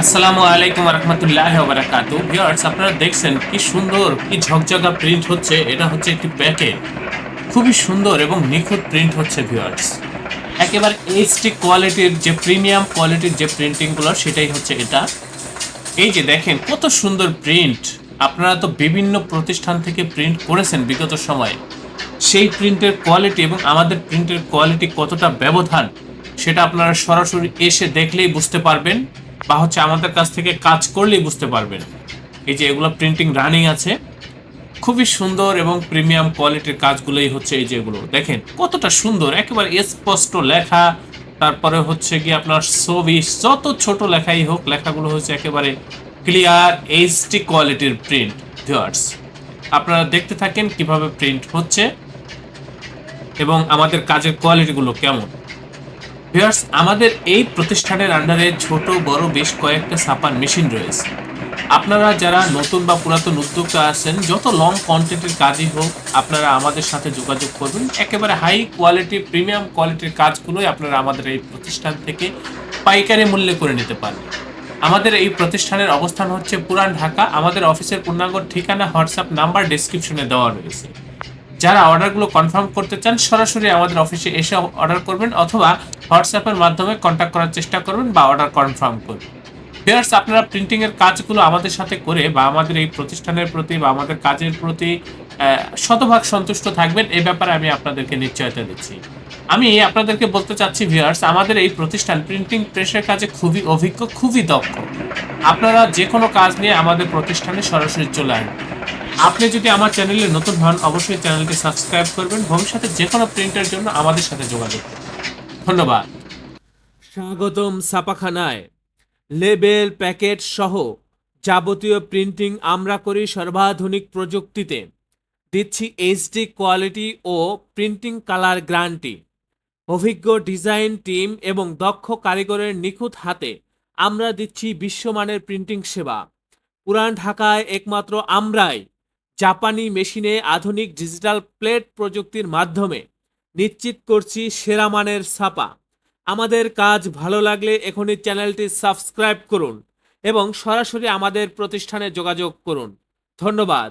আসসালামু আলাইকুম রহমতুল্লাহ বারাকাতু। ভিউয়ার্স, আপনারা দেখছেন কি সুন্দর কি ঝকঝকা প্রিন্ট হচ্ছে। এটা হচ্ছে একটি প্যাকেট, খুবই সুন্দর এবং নিখুঁত প্রিন্ট হচ্ছে ভিউয়ার্স। একেবারে এইচডি কোয়ালিটির যে প্রিমিয়াম কোয়ালিটির যে প্রিন্টিংগুলো সেটাই হচ্ছে এটা। এই যে দেখেন কত সুন্দর প্রিন্ট। আপনারা তো বিভিন্ন প্রতিষ্ঠান থেকে প্রিন্ট করেছেন বিগত সময়ে, সেই প্রিন্টের কোয়ালিটি এবং আমাদের প্রিন্টের কোয়ালিটি কতটা ব্যবধান সেটা আপনারা সরাসরি এসে দেখলেই বুঝতে পারবেন, বা হচ্ছে আমাদের কাছ থেকে কাজ করলেই বুঝতে পারবেন। এই যে এগুলো প্রিন্টিং রানিং আছে, খুবই সুন্দর এবং প্রিমিয়াম কোয়ালিটির কাজগুলোই হচ্ছে। এই যে এগুলো দেখেন কতটা সুন্দর, একেবারে স্পষ্ট লেখা। তারপরে হচ্ছে কি আপনার ছবি, যত ছোট লেখাই হোক লেখাগুলো হচ্ছে একেবারে ক্লিয়ার এইচডি কোয়ালিটির প্রিন্ট। ভিউয়ার্স, আপনারা দেখতে থাকেন কিভাবে প্রিন্ট হচ্ছে এবং আমাদের কাজের কোয়ালিটিগুলো কেমন। ভিউয়ার্স, আমাদের এই প্রতিষ্ঠানের আন্ডারে ছোট বড় বেশ কয়েকটা ছাপার মেশিন রয়েছে। আপনারা যারা নতুন বা পুরাতন উদ্যোক্তা আছেন, যত লং কন্টেন্টের কাজই হোক আপনারা আমাদের সাথে যোগাযোগ করবেন। একেবারে হাই কোয়ালিটি প্রিমিয়াম কোয়ালিটির কাজগুলোই আপনারা আমাদের এই প্রতিষ্ঠান থেকে পাইকারি মূল্যে করে নিতে পারবেন। আমাদের এই প্রতিষ্ঠানের অবস্থান হচ্ছে পুরান ঢাকা। আমাদের অফিসের পূর্ণাঙ্গ ঠিকানা, হোয়াটসঅ্যাপ নাম্বার ডেসক্রিপশনে দেওয়া রয়েছে। যারা অর্ডারগুলো কনফার্ম করতে চান সরাসরি আমাদের অফিসে এসে অর্ডার করবেন, অথবা হোয়াটসঅ্যাপের মাধ্যমে কন্ট্যাক্ট করার চেষ্টা করবেন বা অর্ডার কনফার্ম করবেন। ভিউয়ার্স, আপনারা প্রিন্টিং এর কাজগুলো আমাদের সাথে করে বা আমাদের এই প্রতিষ্ঠানের প্রতি বা আমাদের কাজের প্রতি শতভাগ সন্তুষ্ট থাকবেন, এই ব্যাপারে আমি আপনাদেরকে নিশ্চয়তা দিচ্ছি। আমি আপনাদেরকে বলতে চাচ্ছি ভিউয়ার্স, আমাদের এই প্রতিষ্ঠান প্রিন্টিং প্রেসের কাজে খুবই অভিজ্ঞ, খুবই দক্ষ। আপনারা যে কোনো কাজ নিয়ে আমাদের প্রতিষ্ঠানে সরাসরি চলে আসবেন। আপনি যদি আমার চ্যানেলে নতুন হন, অবশ্যই চ্যানেলটি সাবস্ক্রাইব করবেন। ভবিষ্যতে যে কোনো প্রিন্টের জন্য আমাদের সাথে যোগাযোগ করুন। ধন্যবাদ। স্বাগতম ছাপাখানায়। লেবেল, প্যাকেট সহ যাবতীয় প্রিন্টিং আমরা করি সর্বাধুনিক প্রযুক্তিতে। দিচ্ছি এইচডি কোয়ালিটি ও প্রিন্টিং কালার গ্যারান্টি। অভিজ্ঞ ডিজাইন টিম এবং দক্ষ কারিগরের নিখুঁত হাতে আমরা দিচ্ছি বিশ্বমানের প্রিন্টিং সেবা। পুরান ঢাকায় একমাত্র আমরাই জাপানি মেশিনে আধুনিক ডিজিটাল প্লেট প্রযুক্তির মাধ্যমে নিশ্চিত করছি সেরা মানের ছাপা। আমাদের কাজ ভালো লাগলে এখনই চ্যানেলটি সাবস্ক্রাইব করুন এবং সরাসরি আমাদের প্রতিষ্ঠানে যোগাযোগ করুন। ধন্যবাদ।